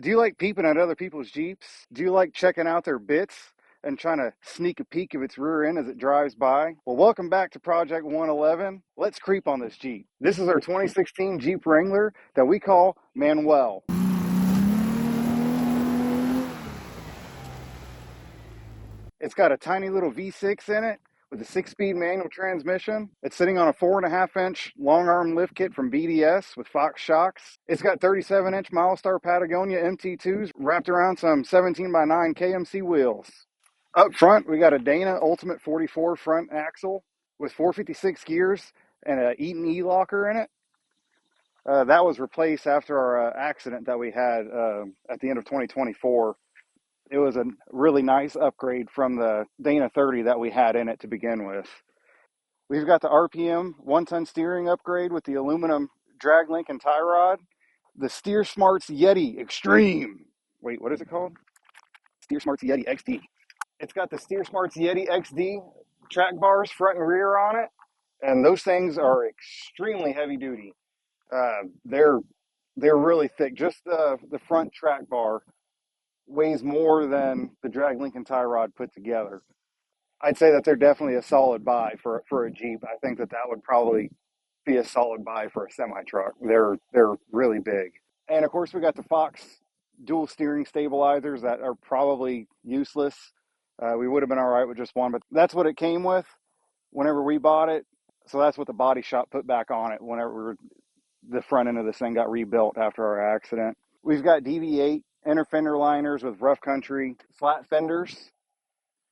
Do you like peeping at other people's Jeeps? Do you like checking out their bits and trying to sneak a peek of its rear end as it drives by? Well, welcome back to Project 111. Let's creep on this Jeep. This is our 2016 Jeep Wrangler that we call Manuel. It's got a tiny little V6 in it with a 6-speed manual transmission. It's sitting on a 4.5-inch long arm lift kit from BDS with Fox shocks. It's got 37-inch Milestar Patagonia MT2s wrapped around some 17x9 KMC wheels. Up front, we got a Dana Ultimate 44 front axle with 456 gears and a Eaton E-locker in it. That was replaced after our accident that we had at the end of 2024. It was a really nice upgrade from the Dana 30 that we had in it to begin with. We've got the RPM 1-ton steering upgrade with the aluminum drag link and tie rod. The Steer Smarts Yeti Extreme. Wait, what is it called? Steer Smarts Yeti XD. It's got the Steer Smarts Yeti XD track bars front and rear on it, and those things are extremely heavy duty. They're really thick. Just the front track bar weighs more than the drag link and tie rod put together. I'd say that they're definitely a solid buy for a Jeep. I think that would probably be a solid buy for a semi truck. They're really big, and of course we got the Fox dual steering stabilizers that are probably useless. We would have been all right with just one, but that's what it came with whenever we bought it. So that's what the body shop put back on it whenever the front end of this thing got rebuilt after our accident. We've got DV8 inner fender liners with rough country flat fenders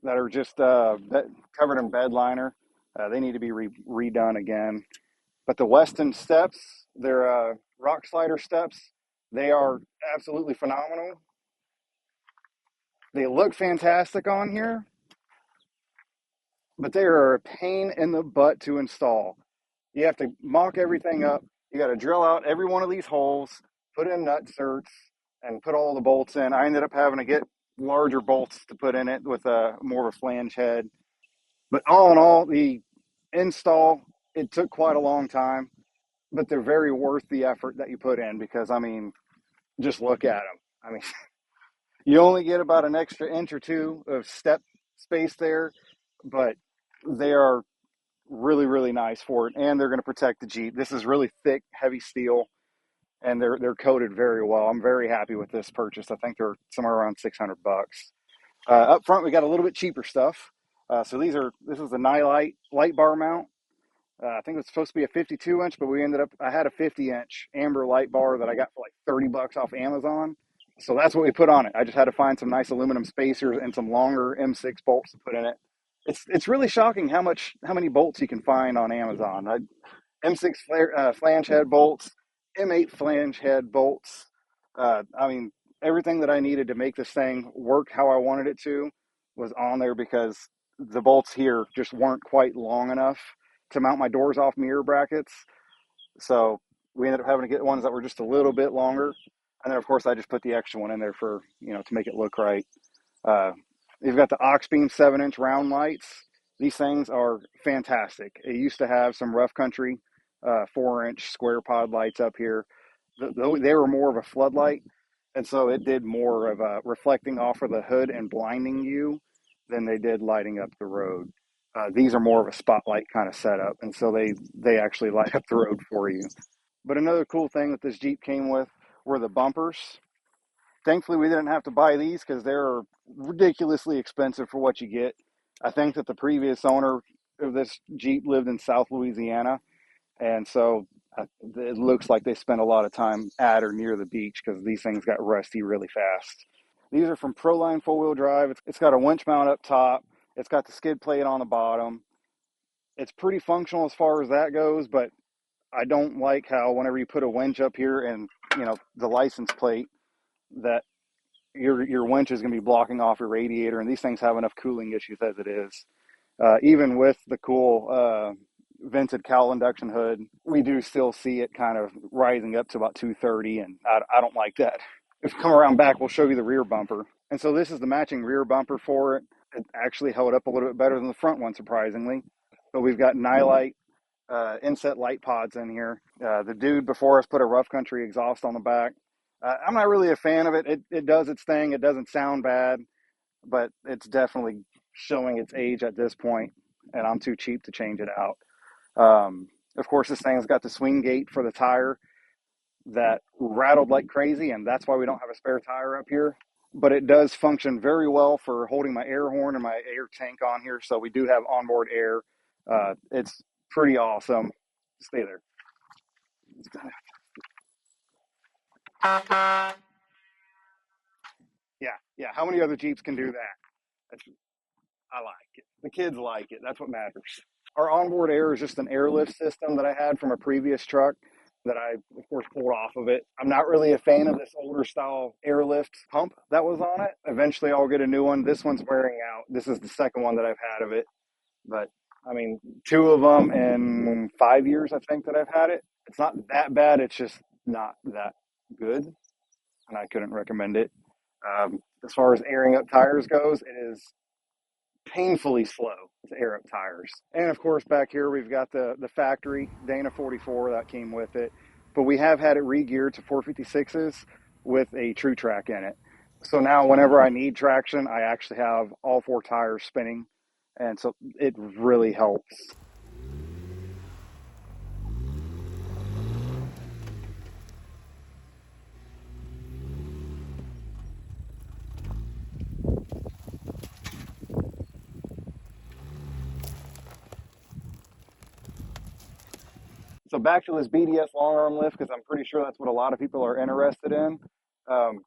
that are just covered in bed liner. They need to be redone again. But the Weston steps, they're rock slider steps. They are absolutely phenomenal. They look fantastic on here, but they are a pain in the butt to install. You have to mock everything up. You got to drill out every one of these holes, put in nut certs, and put all the bolts in. I ended up having to get larger bolts to put in it with more of a flange head. But all in all, the install, it took quite a long time, but they're very worth the effort that you put in because, I mean, just look at them. I mean, you only get about an extra inch or two of step space there, but they are really, really nice for it, and they're going to protect the Jeep. This is really thick, heavy steel, and they're coated very well. I'm very happy with this purchase. I think they're somewhere around $600. Up front, we got a little bit cheaper stuff. So this is the Nightlight light bar mount. I think it's supposed to be a 52-inch, but I had a 50-inch amber light bar that I got for like $30 off Amazon. So that's what we put on it. I just had to find some nice aluminum spacers and some longer M6 bolts to put in it. It's really shocking how many bolts you can find on Amazon. M6 flange head bolts, M8 flange head bolts. I mean, everything that I needed to make this thing work how I wanted it to was on there because the bolts here just weren't quite long enough to mount my doors off mirror brackets. So we ended up having to get ones that were just a little bit longer. And then, of course, I just put the extra one in there for, to make it look right. You've got the Oxbeam 7-inch round lights. These things are fantastic. It used to have some rough country 4-inch square pod lights up here. They were more of a floodlight, and so it did more of reflecting off of the hood and blinding you than they did lighting up the road. These are more of a spotlight kind of setup, and so they actually light up the road for you. But another cool thing that this Jeep came with were the bumpers. Thankfully, we didn't have to buy these because they're ridiculously expensive for what you get. I think that the previous owner of this Jeep lived in South Louisiana, and so it looks like they spent a lot of time at or near the beach because these things got rusty really fast. These are from Proline 4-wheel drive. It's got a winch mount up top. It's got the skid plate on the bottom. It's pretty functional as far as that goes, but I don't like how whenever you put a winch up here and, the license plate, that your winch is going to be blocking off your radiator, and these things have enough cooling issues as it is. Even with the cool vented cowl induction hood, we do still see it kind of rising up to about 230, and I don't like that. If you come around back, we'll show you the rear bumper. And so this is the matching rear bumper for it. It actually held up a little bit better than the front one, surprisingly. But we've got Nightlight inset light pods in here. The dude before us put a rough country exhaust on the back. I'm not really a fan of it. It does its thing. It doesn't sound bad, but it's definitely showing its age at this point, and I'm too cheap to change it out. Of course, this thing's got the swing gate for the tire that rattled like crazy, and that's why we don't have a spare tire up here. But it does function very well for holding my air horn and my air tank on here, so we do have onboard air. It's pretty awesome. Stay there. Yeah, yeah. How many other Jeeps can do that? That's, I like it. The kids like it. That's what matters. Our onboard air is just an airlift system that I had from a previous truck that I, of course, pulled off of it. I'm not really a fan of this older style airlift pump that was on it. Eventually, I'll get a new one. This one's wearing out. This is the second one that I've had of it. But I mean, two of them in 5 years, I think, that I've had it. It's not that bad. It's just not that good, and I couldn't recommend it. As far as airing up tires goes, it is painfully slow to air up tires. And of course, back here we've got the factory Dana 44 that came with it, but we have had it re-geared to 456s with a True Track in it. So now whenever I need traction, I actually have all four tires spinning, and so it really helps. So back to this BDS long arm lift, because I'm pretty sure that's what a lot of people are interested in. Um,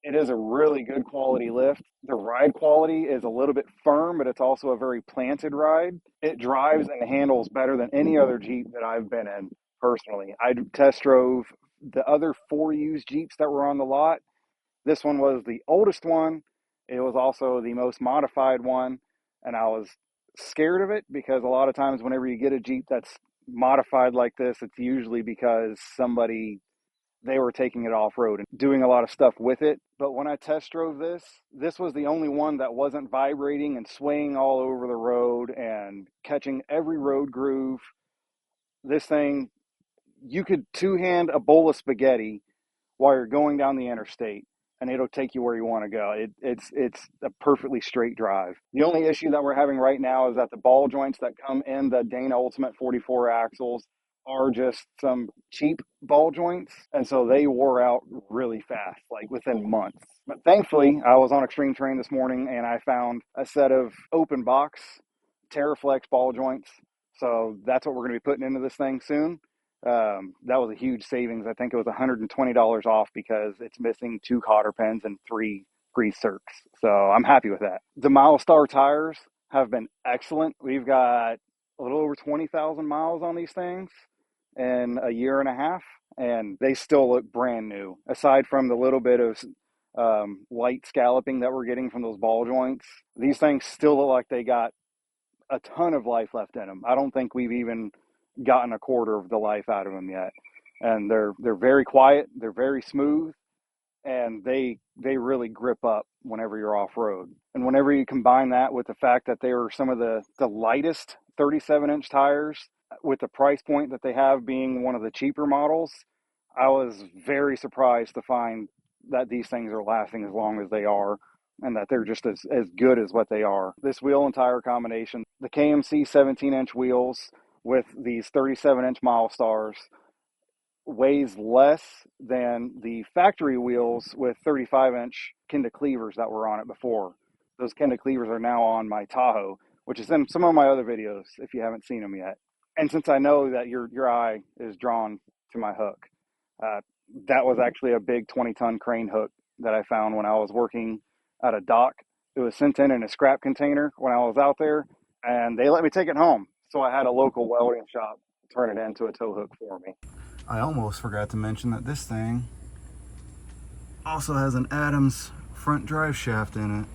it is a really good quality lift. The ride quality is a little bit firm, but it's also a very planted ride. It drives and handles better than any other Jeep that I've been in personally. I test drove the other four used Jeeps that were on the lot. This one was the oldest one. It was also the most modified one. And I was scared of it because a lot of times, whenever you get a Jeep that's modified like this, it's usually because they were taking it off road and doing a lot of stuff with it. But when I test drove this was the only one that wasn't vibrating and swaying all over the road and catching every road groove. This thing, you could two hand a bowl of spaghetti while you're going down the interstate, and it'll take you where you want to go. It's a perfectly straight drive. The only issue that we're having right now is that the ball joints that come in the Dana Ultimate 44 axles are just some cheap ball joints, and so they wore out really fast, like within months. But thankfully, I was on Extreme Terrain this morning and I found a set of open box Terraflex ball joints. So that's what we're going to be putting into this thing soon. That was a huge savings. I think it was $120 off because it's missing two cotter pins and three grease zerks. So I'm happy with that. The Milestar tires have been excellent. We've got a little over 20,000 miles on these things in a year and a half, and they still look brand new. Aside from the little bit of light scalloping that we're getting from those ball joints, these things still look like they got a ton of life left in them. I don't think we've even gotten a quarter of the life out of them yet. And they're very quiet, they're very smooth, and they really grip up whenever you're off road. And whenever you combine that with the fact that they are some of the lightest 37-inch tires with the price point that they have being one of the cheaper models, I was very surprised to find that these things are lasting as long as they are and that they're just as good as what they are. This wheel and tire combination, the KMC 17-inch wheels with these 37-inch Milestars, weighs less than the factory wheels with 35-inch Kenda cleavers that were on it before. Those Kenda cleavers are now on my Tahoe, which is in some of my other videos if you haven't seen them yet. And since I know that your eye is drawn to my hook, uh, that was actually a big 20-ton crane hook that I found when I was working at a dock. It was sent in a scrap container when I was out there, and they let me take it home. So I had a local welding shop turn it into a tow hook for me. I almost forgot to mention that this thing also has an Adams front drive shaft in it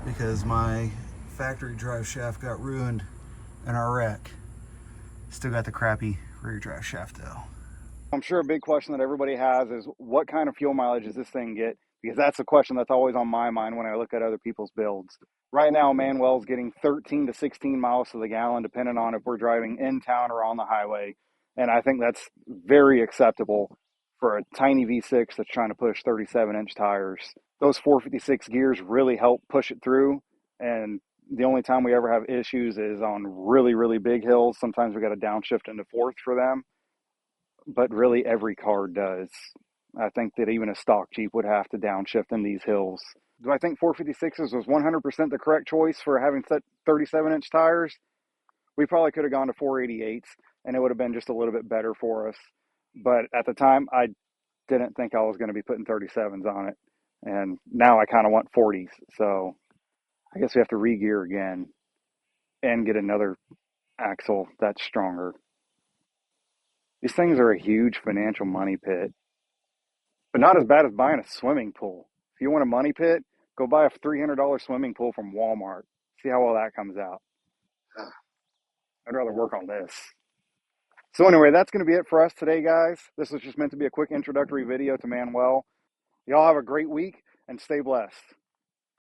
because my factory drive shaft got ruined in our wreck. Still got the crappy rear drive shaft though. I'm sure a big question that everybody has is what kind of fuel mileage does this thing get? Because that's a question that's always on my mind when I look at other people's builds. Right now, Manuel's getting 13 to 16 miles to the gallon, depending on if we're driving in town or on the highway. And I think that's very acceptable for a tiny V6 that's trying to push 37-inch tires. Those 456 gears really help push it through. And the only time we ever have issues is on really, really big hills. Sometimes we got to downshift into fourth for them, but really every car does. I think that even a stock Jeep would have to downshift in these hills. Do I think 456s was 100% the correct choice for having 37-inch tires? We probably could have gone to 488s and it would have been just a little bit better for us. But at the time, I didn't think I was going to be putting 37s on it. And now I kind of want 40s. So I guess we have to re-gear again and get another axle that's stronger. These things are a huge financial money pit, but not as bad as buying a swimming pool. If you want a money pit, go buy a $300 swimming pool from Walmart. See how well that comes out. I'd rather work on this. So anyway, that's going to be it for us today, guys. This was just meant to be a quick introductory video to Manuel. Y'all have a great week and stay blessed.